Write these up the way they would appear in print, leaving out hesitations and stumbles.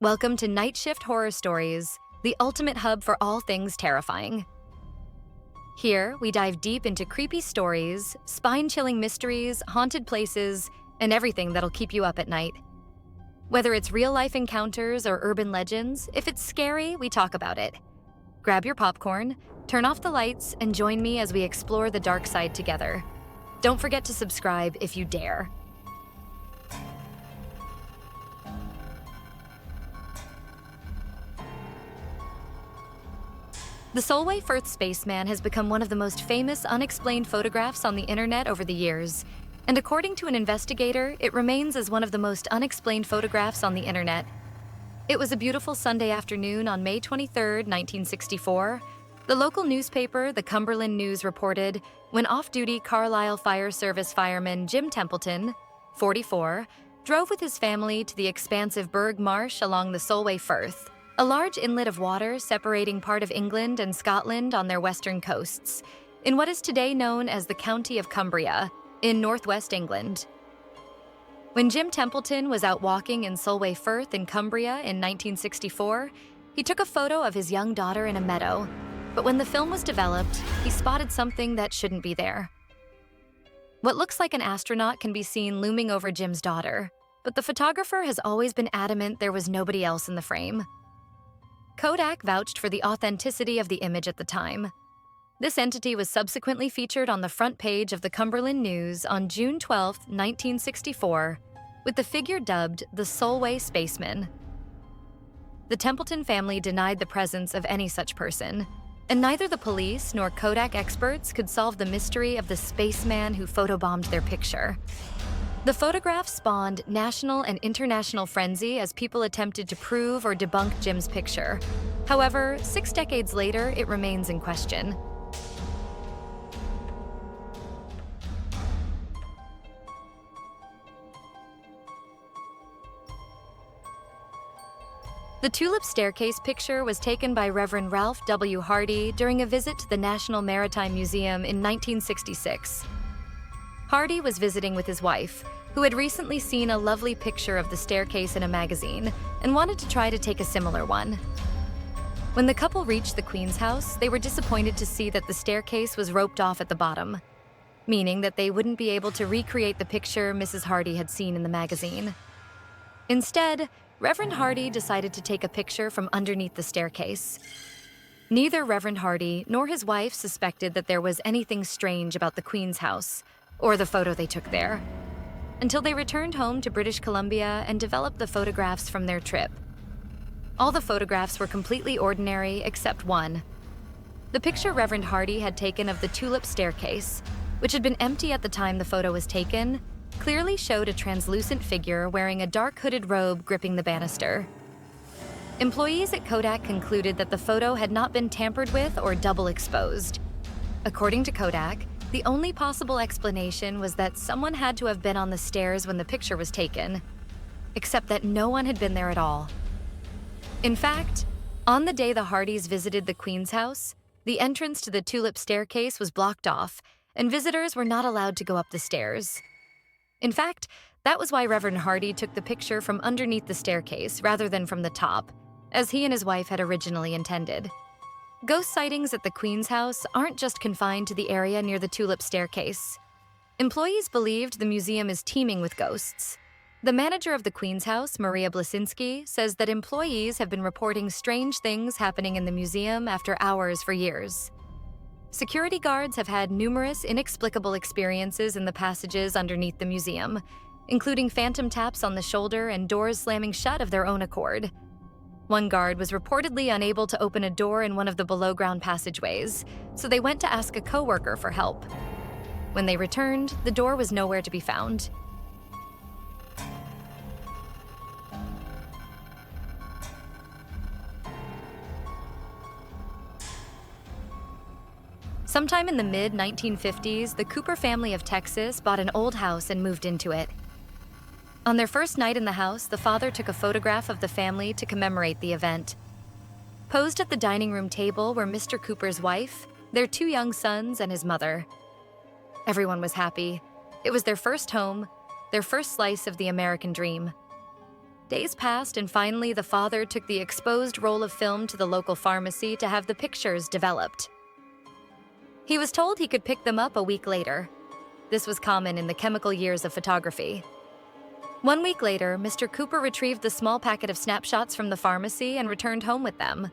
Welcome to Night Shift Horror Stories, the ultimate hub for all things terrifying. Here, we dive deep into creepy stories, spine-chilling mysteries, haunted places, and everything that'll keep you up at night. Whether it's real-life encounters or urban legends, if it's scary, we talk about it. Grab your popcorn, turn off the lights, and join me as we explore the dark side together. Don't forget to subscribe if you dare. The Solway Firth spaceman has become one of the most famous unexplained photographs on the internet over the years, and according to an investigator, it remains as one of the most unexplained photographs on the internet. It was a beautiful Sunday afternoon on May 23, 1964. The local newspaper, the Cumberland News, reported when off-duty Carlisle Fire Service fireman Jim Templeton, 44, drove with his family to the expansive Burgh Marsh along the Solway Firth, a large inlet of water separating part of England and Scotland on their western coasts, in what is today known as the County of Cumbria, in northwest England. When Jim Templeton was out walking in Solway Firth in Cumbria in 1964, he took a photo of his young daughter in a meadow, but when the film was developed, he spotted something that shouldn't be there. What looks like an astronaut can be seen looming over Jim's daughter, but the photographer has always been adamant there was nobody else in the frame. Kodak vouched for the authenticity of the image at the time. This entity was subsequently featured on the front page of the Cumberland News on June 12, 1964, with the figure dubbed the Solway Spaceman. The Templeton family denied the presence of any such person, and neither the police nor Kodak experts could solve the mystery of the spaceman who photobombed their picture. The photograph spawned national and international frenzy as people attempted to prove or debunk Jim's picture. However, 6 decades later, it remains in question. The tulip staircase picture was taken by Reverend Ralph W. Hardy during a visit to the National Maritime Museum in 1966. Hardy was visiting with his wife, who had recently seen a lovely picture of the staircase in a magazine and wanted to try to take a similar one. When the couple reached the Queen's house, they were disappointed to see that the staircase was roped off at the bottom, meaning that they wouldn't be able to recreate the picture Mrs. Hardy had seen in the magazine. Instead, Reverend Hardy decided to take a picture from underneath the staircase. Neither Reverend Hardy nor his wife suspected that there was anything strange about the Queen's house, or the photo they took there, until they returned home to British Columbia and developed the photographs from their trip. All the photographs were completely ordinary except one. The picture Reverend Hardy had taken of the tulip staircase, which had been empty at the time the photo was taken, clearly showed a translucent figure wearing a dark hooded robe gripping the banister. Employees at Kodak concluded that the photo had not been tampered with or double exposed. According to Kodak, the only possible explanation was that someone had to have been on the stairs when the picture was taken, except that no one had been there at all. In fact, on the day the Hardys visited the Queen's house, the entrance to the tulip staircase was blocked off, and visitors were not allowed to go up the stairs. In fact, that was why Reverend Hardy took the picture from underneath the staircase rather than from the top, as he and his wife had originally intended. Ghost sightings at the Queen's house aren't just confined to the area near the tulip staircase. Employees believed the museum is teeming with ghosts. The manager of the Queen's house, Maria Blasinski, says that employees have been reporting strange things happening in the museum after hours for years. Security guards have had numerous inexplicable experiences in the passages underneath the museum, including phantom taps on the shoulder and doors slamming shut of their own accord. One guard was reportedly unable to open a door in one of the below-ground passageways, so they went to ask a coworker for help. When they returned, the door was nowhere to be found. Sometime in the mid-1950s, the Cooper family of Texas bought an old house and moved into it. On their first night in the house, the father took a photograph of the family to commemorate the event. Posed at the dining room table were Mr. Cooper's wife, their 2 young sons, and his mother. Everyone was happy. It was their first home, their first slice of the American dream. Days passed, and finally the father took the exposed roll of film to the local pharmacy to have the pictures developed. He was told he could pick them up a week later. This was common in the chemical years of photography. 1 week later, Mr. Cooper retrieved the small packet of snapshots from the pharmacy and returned home with them.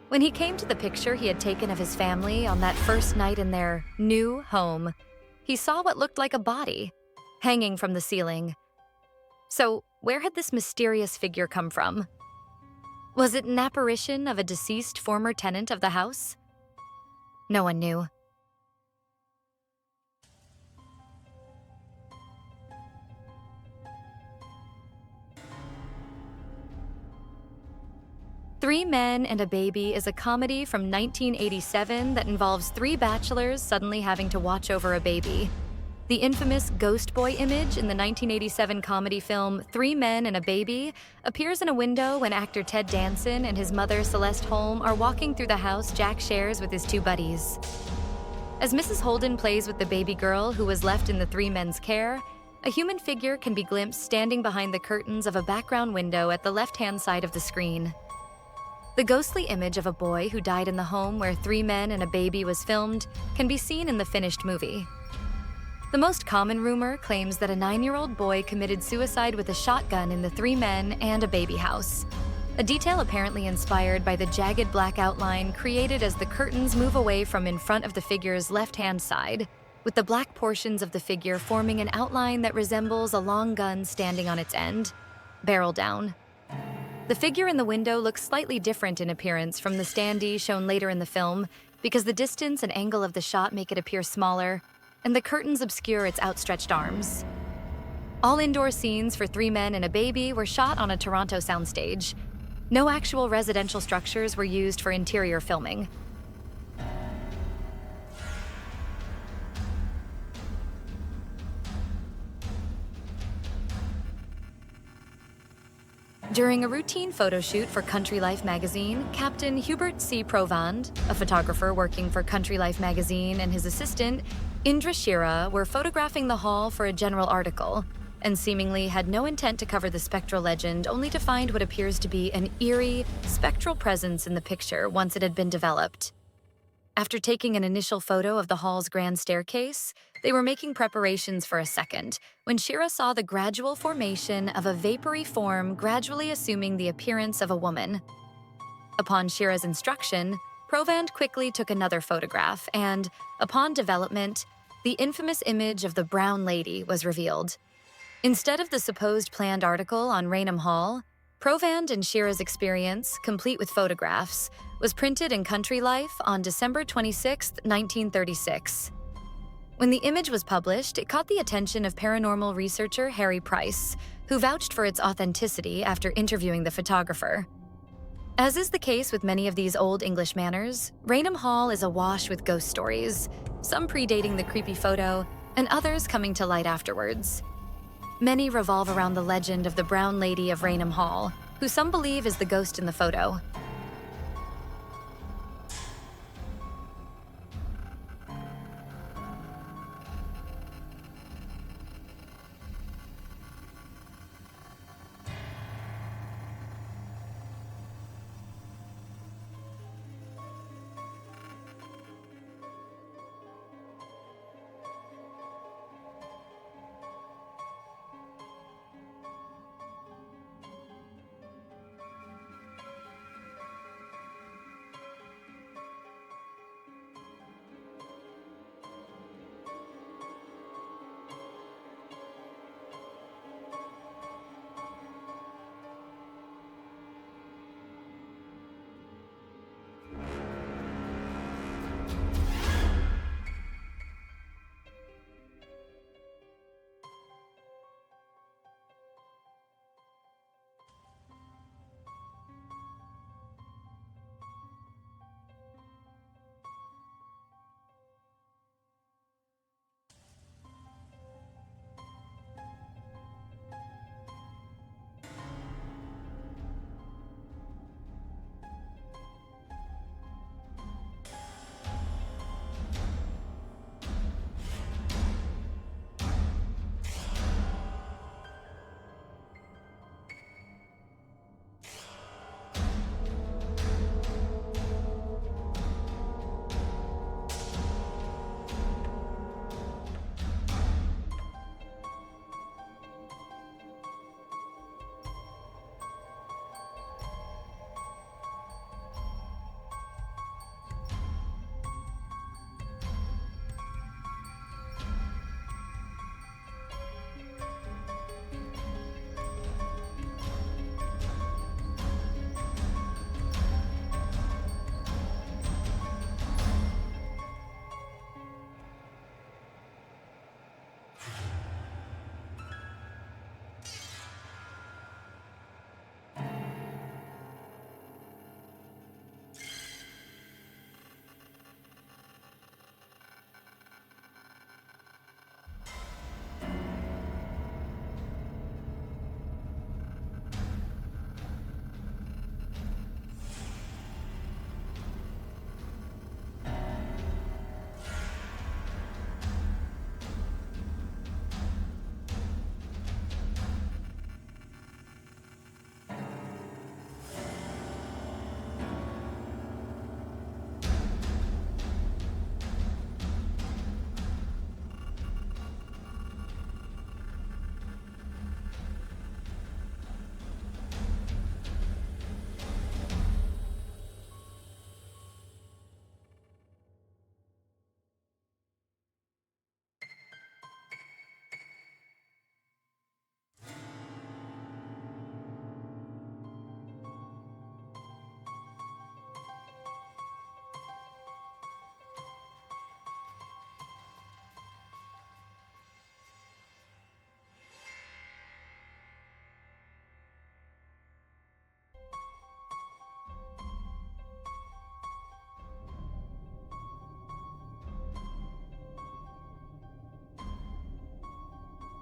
When he came to the picture he had taken of his family on that first night in their new home, he saw what looked like a body hanging from the ceiling. So, where had this mysterious figure come from? Was it an apparition of a deceased former tenant of the house? No one knew. Three Men and a Baby is a comedy from 1987 that involves three bachelors suddenly having to watch over a baby. The infamous ghost boy image in the 1987 comedy film Three Men and a Baby appears in a window when actor Ted Danson and his mother Celeste Holm are walking through the house Jack shares with his two buddies. As Mrs. Holden plays with the baby girl who was left in the three men's care, a human figure can be glimpsed standing behind the curtains of a background window at the left-hand side of the screen. The ghostly image of a boy who died in the home where Three Men and a Baby was filmed can be seen in the finished movie. The most common rumor claims that a 9-year-old boy committed suicide with a shotgun in the Three Men and a Baby house, a detail apparently inspired by the jagged black outline created as the curtains move away from in front of the figure's left-hand side, with the black portions of the figure forming an outline that resembles a long gun standing on its end, barrel down. The figure in the window looks slightly different in appearance from the standee shown later in the film because the distance and angle of the shot make it appear smaller, and the curtains obscure its outstretched arms. All indoor scenes for Three Men and a Baby were shot on a Toronto soundstage. No actual residential structures were used for interior filming. During a routine photo shoot for Country Life magazine, Captain Hubert C. Provand, a photographer working for Country Life magazine, and his assistant, Indra Shira, were photographing the hall for a general article, and seemingly had no intent to cover the spectral legend, only to find what appears to be an eerie, spectral presence in the picture once it had been developed. After taking an initial photo of the hall's grand staircase, they were making preparations for a second, when Shira saw the gradual formation of a vapory form gradually assuming the appearance of a woman. Upon Shira's instruction, Provand quickly took another photograph, and, upon development, the infamous image of the Brown Lady was revealed. Instead of the supposed planned article on Raynham Hall, Provand and Shira's experience, complete with photographs, was printed in Country Life on December 26, 1936. When the image was published, it caught the attention of paranormal researcher Harry Price, who vouched for its authenticity after interviewing the photographer. As is the case with many of these old English manors, Raynham Hall is awash with ghost stories, some predating the creepy photo, and others coming to light afterwards. Many revolve around the legend of the Brown Lady of Raynham Hall, who some believe is the ghost in the photo.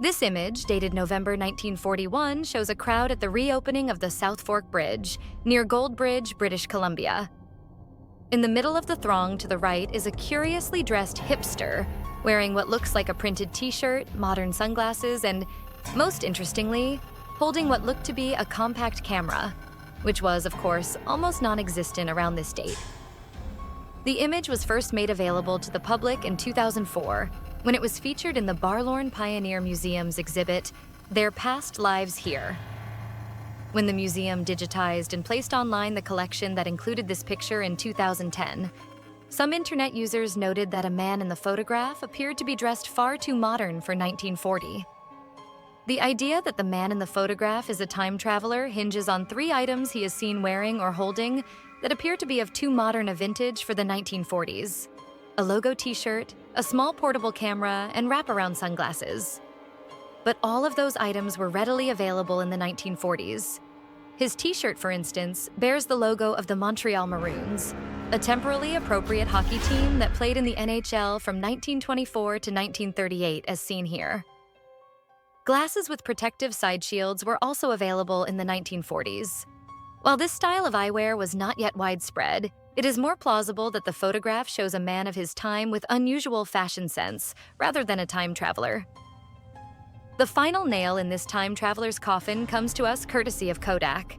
This image, dated November 1941, shows a crowd at the reopening of the South Fork Bridge near Goldbridge, British Columbia. In the middle of the throng to the right is a curiously dressed hipster wearing what looks like a printed t-shirt, modern sunglasses, and, most interestingly, holding what looked to be a compact camera, which was, of course, almost non-existent around this date. The image was first made available to the public in 2004 when it was featured in the Barlorn Pioneer Museum's exhibit, Their Past Lives Here. When the museum digitized and placed online the collection that included this picture in 2010, some internet users noted that a man in the photograph appeared to be dressed far too modern for 1940. The idea that the man in the photograph is a time traveler hinges on 3 items he is seen wearing or holding that appear to be of too modern a vintage for the 1940s: a logo t-shirt, a small portable camera, and wraparound sunglasses. But all of those items were readily available in the 1940s. His t-shirt, for instance, bears the logo of the Montreal Maroons, a temporally appropriate hockey team that played in the NHL from 1924 to 1938, as seen here. Glasses with protective side shields were also available in the 1940s. While this style of eyewear was not yet widespread, it is more plausible that the photograph shows a man of his time with unusual fashion sense, rather than a time traveler. The final nail in this time traveler's coffin comes to us courtesy of Kodak.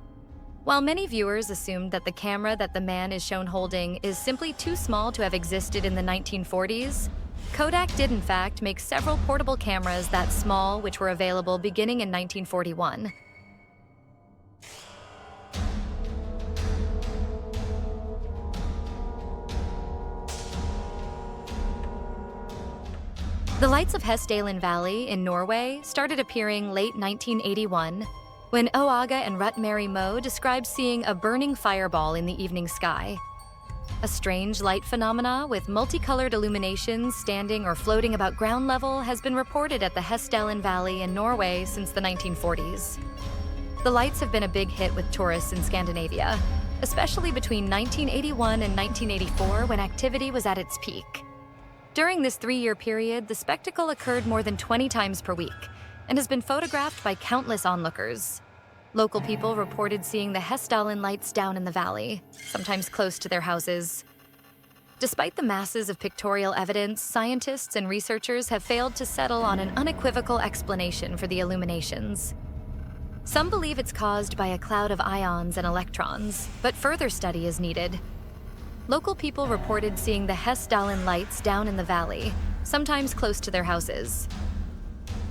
While many viewers assumed that the camera that the man is shown holding is simply too small to have existed in the 1940s, Kodak did in fact make several portable cameras that small, which were available beginning in 1941. The lights of Hessdalen Valley in Norway started appearing late 1981 when Åge and Rut-Mary Moe described seeing a burning fireball in the evening sky. A strange light phenomena with multicolored illuminations standing or floating about ground level has been reported at the Hessdalen Valley in Norway since the 1940s. The lights have been a big hit with tourists in Scandinavia, especially between 1981 and 1984 when activity was at its peak. During this 3-year period, the spectacle occurred more than 20 times per week and has been photographed by countless onlookers. Local people reported seeing the Hessdalen lights down in the valley, sometimes close to their houses. Despite the masses of pictorial evidence, scientists and researchers have failed to settle on an unequivocal explanation for the illuminations. Some believe it's caused by a cloud of ions and electrons, but further study is needed. Local people reported seeing the Hessdalen lights down in the valley, sometimes close to their houses.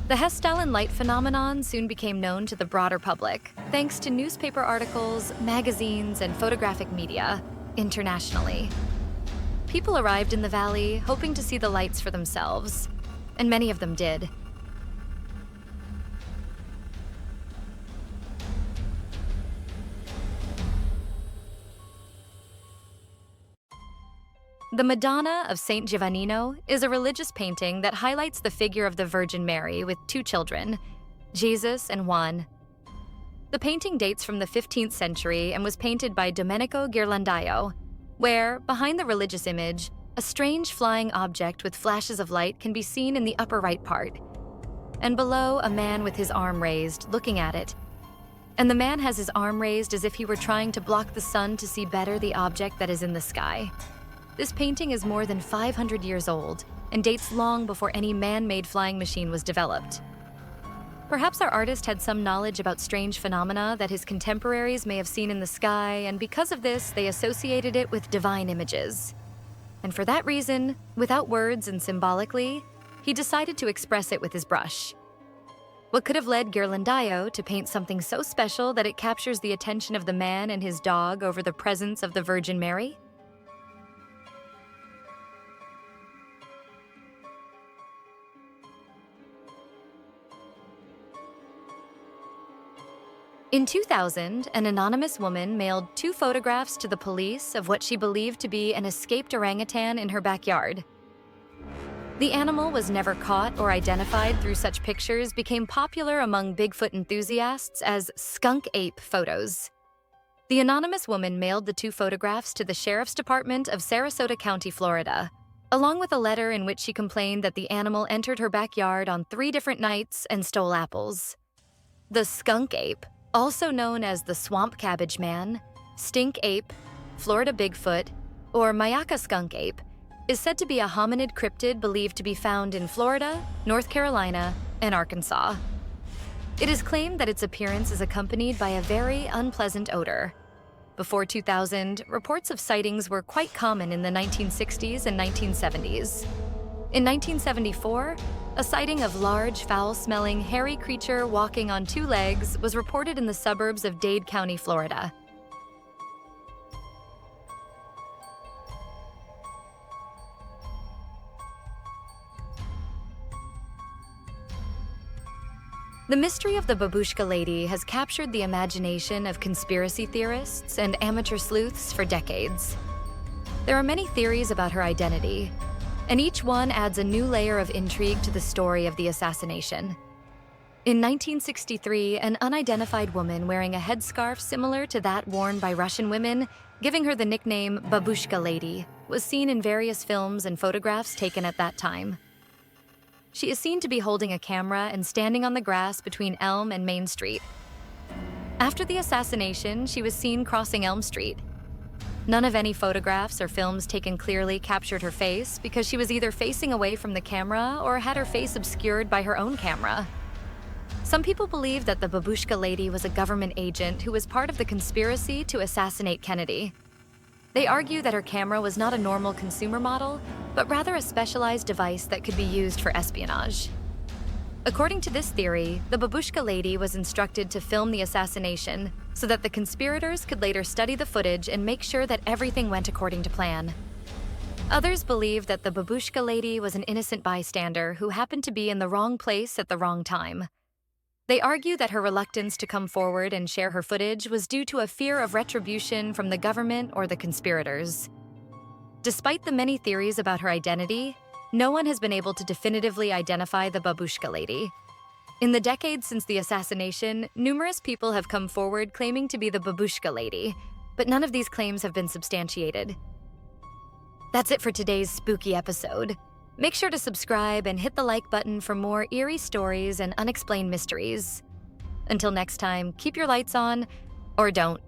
The Hessdalen light phenomenon soon became known to the broader public, thanks to newspaper articles, magazines, and photographic media, internationally. People arrived in the valley hoping to see the lights for themselves, and many of them did. The Madonna of St. Giovannino is a religious painting that highlights the figure of the Virgin Mary with 2 children, Jesus and Juan. The painting dates from the 15th century and was painted by Domenico Ghirlandaio, where, behind the religious image, a strange flying object with flashes of light can be seen in the upper right part, and below a man with his arm raised, looking at it. And the man has his arm raised as if he were trying to block the sun to see better the object that is in the sky. This painting is more than 500 years old and dates long before any man-made flying machine was developed. Perhaps our artist had some knowledge about strange phenomena that his contemporaries may have seen in the sky, and because of this, they associated it with divine images. And for that reason, without words and symbolically, he decided to express it with his brush. What could have led Ghirlandaio to paint something so special that it captures the attention of the man and his dog over the presence of the Virgin Mary? In 2000, an anonymous woman mailed 2 photographs to the police of what she believed to be an escaped orangutan in her backyard. The animal was never caught or identified through such pictures became popular among Bigfoot enthusiasts as skunk ape photos. The anonymous woman mailed the 2 photographs to the Sheriff's Department of Sarasota County, Florida, along with a letter in which she complained that the animal entered her backyard on 3 different nights and stole apples. The skunk ape, also known as the swamp cabbage man, stink ape, Florida Bigfoot, or Mayaka skunk ape, is said to be a hominid cryptid believed to be found in Florida, North Carolina, and Arkansas. It is claimed that its appearance is accompanied by a very unpleasant odor. Before 2000, reports of sightings were quite common in the 1960s and 1970s. In 1974, a sighting of large, foul-smelling, hairy creature walking on 2 legs was reported in the suburbs of Dade County, Florida. The mystery of the babushka lady has captured the imagination of conspiracy theorists and amateur sleuths for decades. There are many theories about her identity, and each one adds a new layer of intrigue to the story of the assassination. In 1963, an unidentified woman wearing a headscarf similar to that worn by Russian women, giving her the nickname Babushka Lady, was seen in various films and photographs taken at that time. She is seen to be holding a camera and standing on the grass between Elm and Main Street. After the assassination, she was seen crossing Elm Street. None of any photographs or films taken clearly captured her face because she was either facing away from the camera or had her face obscured by her own camera. Some people believe that the babushka lady was a government agent who was part of the conspiracy to assassinate Kennedy. They argue that her camera was not a normal consumer model, but rather a specialized device that could be used for espionage. According to this theory, the babushka lady was instructed to film the assassination so that the conspirators could later study the footage and make sure that everything went according to plan. Others believe that the babushka lady was an innocent bystander who happened to be in the wrong place at the wrong time. They argue that her reluctance to come forward and share her footage was due to a fear of retribution from the government or the conspirators. Despite the many theories about her identity, no one has been able to definitively identify the babushka lady. In the decades since the assassination, numerous people have come forward claiming to be the babushka lady, but none of these claims have been substantiated. That's it for today's spooky episode. Make sure to subscribe and hit the like button for more eerie stories and unexplained mysteries. Until next time, keep your lights on, or don't.